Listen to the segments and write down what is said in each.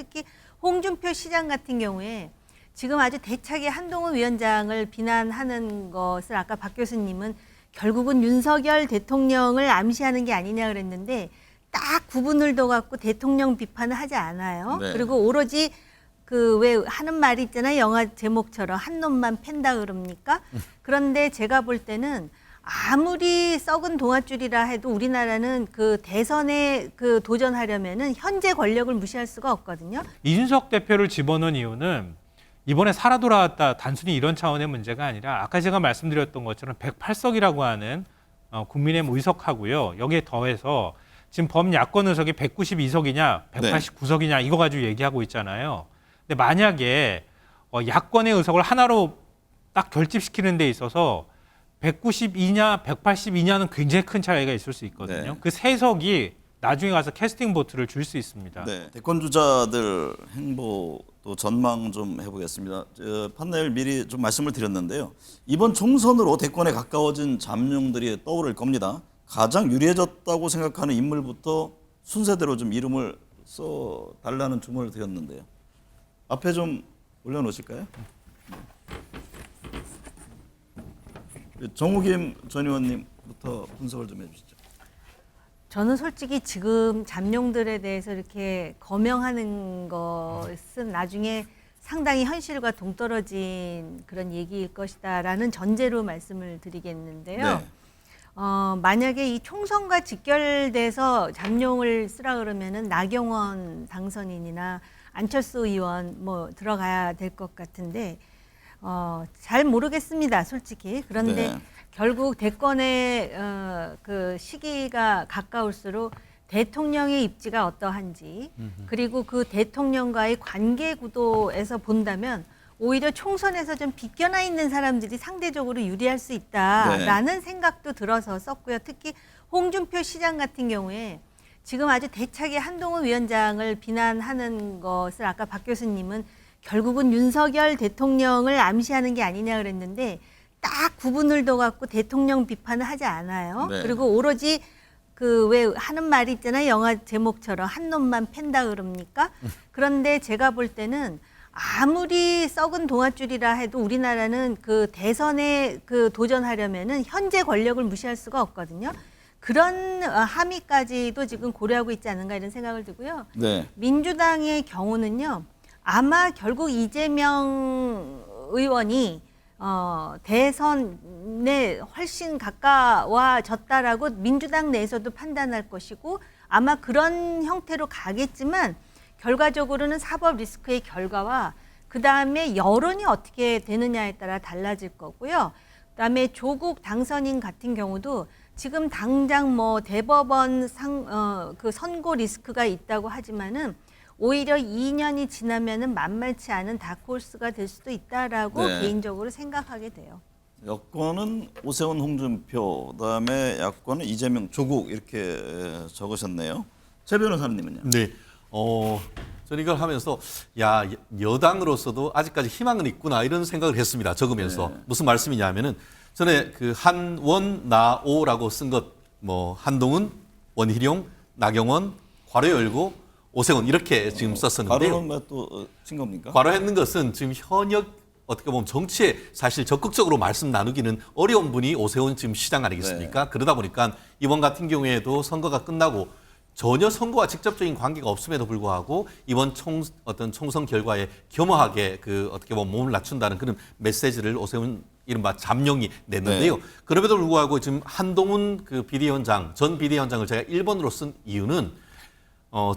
특히 홍준표 시장 같은 경우에 지금 아주 대차게 한동훈 위원장을 비난하는 것을 아까 박 교수님은 결국은 윤석열 대통령을 암시하는 게 아니냐 그랬는데 딱 구분을 둬갖고 대통령 비판을 하지 않아요. 네. 그리고 오로지 그 왜 하는 말이 있잖아요. 영화 제목처럼 한 놈만 팬다 그럽니까? 그런데 제가 볼 때는 아무리 썩은 동아줄이라 해도 우리나라는 그 대선에 그 도전하려면은 현재 권력을 무시할 수가 없거든요. 이준석 대표를 집어넣은 이유는 이번에 살아 돌아왔다 단순히 이런 차원의 문제가 아니라 아까 제가 말씀드렸던 것처럼 108석이라고 하는 국민의힘 의석하고요. 여기에 더해서 지금 범야권 의석이 192석이냐 189석이냐 이거 가지고 얘기하고 있잖아요. 근데 만약에 야권의 의석을 하나로 딱 결집시키는 데 있어서 192냐 182냐는 굉장히 큰 차이가 있을 수 있거든요. 네. 그 세 석이 나중에 가서 캐스팅 보트를 줄 수 있습니다. 네, 대권 주자들 행보 또 전망 좀 해보겠습니다. 판넬 미리 좀 말씀을 드렸는데요. 이번 총선으로 대권에 가까워진 잠룡들이 떠오를 겁니다. 가장 유리해졌다고 생각하는 인물부터 순서대로 좀 이름을 써 달라는 주문을 드렸는데요. 앞에 좀 올려놓으실까요? 정우김 전 의원님부터 분석을 좀 해주시죠. 저는 솔직히 지금 잠룡들에 대해서 이렇게 거명하는 것은 나중에 상당히 현실과 동떨어진 그런 얘기일 것이다라는 전제로 말씀을 드리겠는데요. 네. 만약에 이 총선과 직결돼서 잠룡을 쓰라 그러면은 나경원 당선인이나 안철수 의원 뭐 들어가야 될 것 같은데 잘 모르겠습니다, 솔직히. 그런데 네. 결국 대권의 그 시기가 가까울수록 대통령의 입지가 어떠한지 그리고 그 대통령과의 관계 구도에서 본다면 오히려 총선에서 좀 비껴나 있는 사람들이 상대적으로 유리할 수 있다라는 생각도 들어서 썼고요. 특히 홍준표 시장 같은 경우에 지금 아주 대차게 한동훈 위원장을 비난하는 것을 아까 박 교수님은 결국은 윤석열 대통령을 암시하는 게 아니냐 그랬는데 딱 구분을 둬갖고 대통령 비판을 하지 않아요. 네. 그리고 오로지 그 왜 하는 말이 있잖아요. 영화 제목처럼 한 놈만 팬다 그럽니까? 그런데 제가 볼 때는 아무리 썩은 동아줄이라 해도 우리나라는 그 대선에 그 도전하려면은 현재 권력을 무시할 수가 없거든요. 그런 함의까지도 지금 고려하고 있지 않은가 이런 생각을 들고요. 네. 민주당의 경우는요. 아마 결국 이재명 의원이 대선에 훨씬 가까워졌다라고 민주당 내에서도 판단할 것이고 아마 그런 형태로 가겠지만 결과적으로는 사법 리스크의 결과와 그다음에 여론이 어떻게 되느냐에 따라 달라질 거고요. 그다음에 조국 당선인 같은 경우도 지금 당장 뭐 대법원 그 선고 리스크가 있다고 하지만은 오히려 2년이 지나면은 만만치 않은 다크호스가 될 수도 있다라고 네. 개인적으로 생각하게 돼요. 여권은 오세훈, 홍준표, 그다음에 야권은 이재명, 조국 이렇게 적으셨네요. 최 변호사님은요? 네, 저는 이걸 하면서 야 여당으로서도 아직까지 희망은 있구나 이런 생각을 했습니다. 적으면서 네. 무슨 말씀이냐면은 전에 그 한원나오라고 쓴 것 뭐 한동훈, 원희룡, 나경원, 괄호 열고 오세훈 이렇게 지금 썼었는데요. 바로는 또친 겁니까? 괄호했는 것은 지금 현역 어떻게 보면 정치에 사실 적극적으로 말씀 나누기는 어려운 분이 오세훈 지금 시장 아니겠습니까? 네. 그러다 보니까 이번 같은 경우에도 선거가 끝나고 전혀 선거와 직접적인 관계가 없음에도 불구하고 이번 총선 결과에 겸허하게 그 어떻게 보면 몸을 낮춘다는 그런 메시지를 오세훈 이른바 잠룡이 냈는데요. 네. 그럼에도 불구하고 지금 한동훈 그 비대위원장 전 비대위원장을 제가 1번으로 쓴 이유는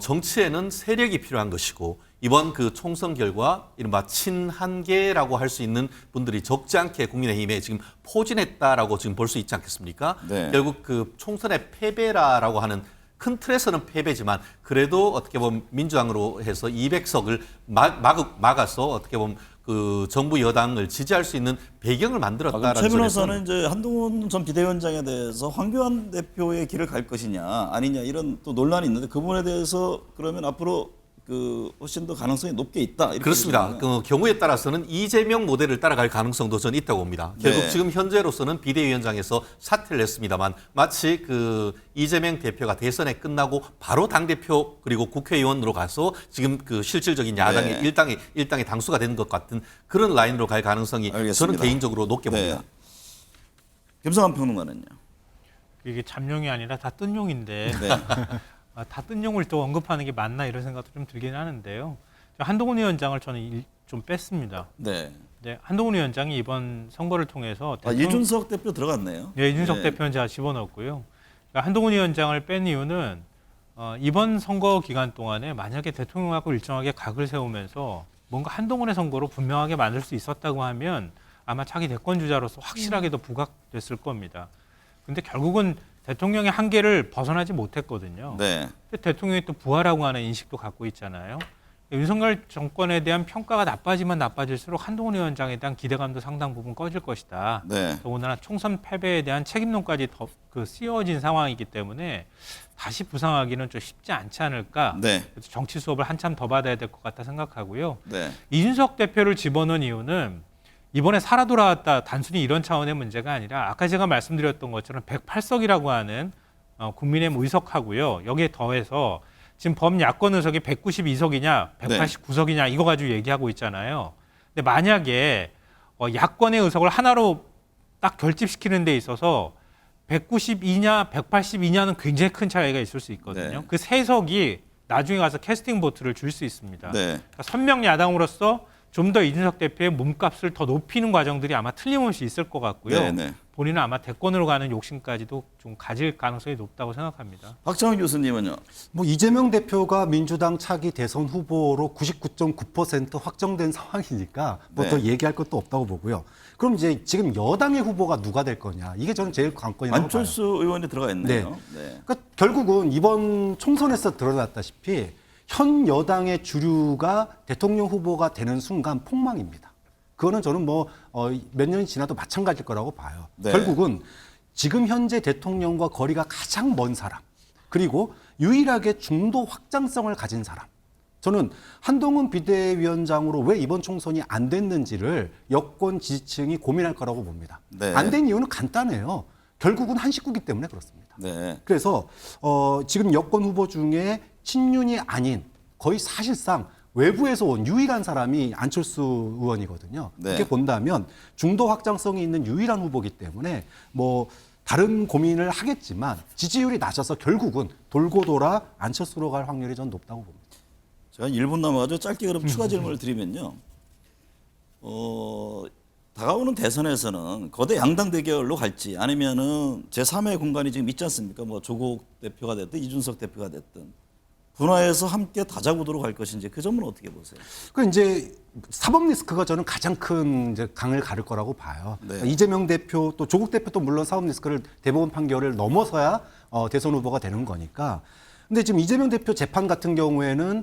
정치에는 세력이 필요한 것이고 이번 그 총선 결과 이른바 친한계라고 할 수 있는 분들이 적지 않게 국민의힘에 지금 포진했다라고 지금 볼 수 있지 않겠습니까? 네. 결국 그 총선의 패배라라고 하는 큰 틀에서는 패배지만 그래도 어떻게 보면 민주당으로 해서 200석을 막아서 어떻게 보면 그 정부 여당을 지지할 수 있는 배경을 만들었다라는 최 점에서 변호사는 이제 한동훈 전 비대위원장에 대해서 황교안 대표의 길을 갈 것이냐 아니냐 이런 또 논란이 있는데 그 부분에 대해서 그러면 앞으로 훨씬 더 가능성이 높게 있다. 이렇게 그렇습니다. 보시면은. 그 경우에 따라서는 이재명 모델을 따라갈 가능성도 저는 있다고 봅니다. 결국 네. 지금 현재로서는 비대위원장에서 사퇴를 했습니다만 마치 그 이재명 대표가 대선에 끝나고 바로 당대표 그리고 국회의원으로 가서 지금 그 실질적인 야당의 네. 일당의 당수가 되는 것 같은 그런 라인으로 갈 가능성이 저는 알겠습니다. 개인적으로 높게 네. 봅니다. 김성환 평론가는요. 이게 잠룡이 아니라 다 뜬용인데 네. 다 뜬용을 또 언급하는 게 맞나 이런 생각도 좀 들긴 하는데요. 한동훈 위원장을 저는 좀 뺐습니다. 네. 네, 한동훈 위원장이 이번 선거를 통해서 이준석 대표 들어갔네요. 네, 이준석 네. 대표는 제가 집어넣었고요. 그러니까 한동훈 위원장을 뺀 이유는 이번 선거 기간 동안에 만약에 대통령하고 일정하게 각을 세우면서 뭔가 한동훈의 선거로 분명하게 만들 수 있었다고 하면 아마 차기 대권 주자로서 확실하게 더 부각됐을 겁니다. 근데 결국은 대통령의 한계를 벗어나지 못했거든요. 네. 근데 대통령이 또 부하라고 하는 인식도 갖고 있잖아요. 윤석열 정권에 대한 평가가 나빠지면 나빠질수록 한동훈 위원장에 대한 기대감도 상당 부분 꺼질 것이다. 네. 더군다나 총선 패배에 대한 책임론까지 더 씌워진 상황이기 때문에 다시 부상하기는 좀 쉽지 않지 않을까. 네. 그래서 정치 수업을 한참 더 받아야 될 것 같다 생각하고요. 네. 이준석 대표를 집어넣은 이유는 이번에 살아 돌아왔다 단순히 이런 차원의 문제가 아니라 아까 제가 말씀드렸던 것처럼 108석이라고 하는 국민의힘 의석하고요. 여기에 더해서 지금 범야권 의석이 192석이냐 189석이냐 이거 가지고 얘기하고 있잖아요. 근데 만약에 야권의 의석을 하나로 딱 결집시키는 데 있어서 192냐 182냐는 굉장히 큰 차이가 있을 수 있거든요. 네. 그 세 석이 나중에 가서 캐스팅 보트를 줄 수 있습니다. 네. 그러니까 선명 야당으로서 좀 더 이준석 대표의 몸값을 더 높이는 과정들이 아마 틀림없이 있을 것 같고요. 네. 네. 본인은 아마 대권으로 가는 욕심까지도 좀 가질 가능성이 높다고 생각합니다. 박정희 교수님은요. 뭐 이재명 대표가 민주당 차기 대선 후보로 99.9% 확정된 상황이니까 뭐 더 네. 얘기할 것도 없다고 보고요. 그럼 이제 지금 여당의 후보가 누가 될 거냐? 이게 저는 제일 관건이라고 봐요. 안철수 의원이 들어가 있네요. 네. 그러니까 결국은 이번 총선에서 드러났다시피 현 여당의 주류가 대통령 후보가 되는 순간 폭망입니다. 그거는 저는 뭐 몇 년이 지나도 마찬가지일 거라고 봐요. 네. 결국은 지금 현재 대통령과 거리가 가장 먼 사람, 그리고 유일하게 중도 확장성을 가진 사람. 저는 한동훈 비대위원장으로 왜 이번 총선이 안 됐는지를 여권 지지층이 고민할 거라고 봅니다. 네. 안 된 이유는 간단해요. 결국은 한 식구기 때문에 그렇습니다. 네. 그래서 지금 여권 후보 중에 친윤이 아닌 거의 사실상 외부에서 온 유일한 사람이 안철수 의원이거든요. 네. 이렇게 본다면 중도 확장성이 있는 유일한 후보이기 때문에 뭐 다른 고민을 하겠지만 지지율이 낮아서 결국은 돌고 돌아 안철수로 갈 확률이 전 높다고 봅니다. 제가 1분 남아가지고 짧게 그럼 추가 질문을 드리면요. 다가오는 대선에서는 거대 양당 대결로 갈지 아니면은 제3의 공간이 지금 있지 않습니까? 뭐 조국 대표가 됐든 이준석 대표가 됐든 분화해서 함께 다자구도로 갈 것인지 그 점은 어떻게 보세요? 그 이제 사법 리스크가 저는 가장 큰 이제 강을 가를 거라고 봐요. 네. 그러니까 이재명 대표 또 조국 대표도 물론 사법 리스크를 대법원 판결을 넘어서야 대선 후보가 되는 거니까. 근데 지금 이재명 대표 재판 같은 경우에는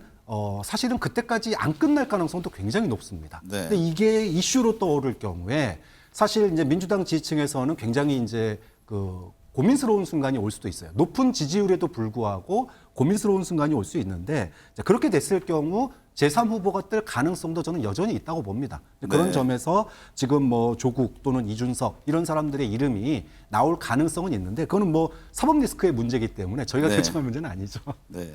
사실은 그때까지 안 끝날 가능성도 굉장히 높습니다. 네. 근데 이게 이슈로 떠오를 경우에 사실 이제 민주당 지지층에서는 굉장히 이제 고민스러운 순간이 올 수도 있어요. 높은 지지율에도 불구하고 고민스러운 순간이 올 수 있는데 그렇게 됐을 경우 제3 후보가 뜰 가능성도 저는 여전히 있다고 봅니다. 그런 네. 점에서 지금 뭐 조국 또는 이준석 이런 사람들의 이름이 나올 가능성은 있는데 그거는 뭐 사법 리스크의 문제이기 때문에 저희가 네. 결정할 문제는 아니죠. 네.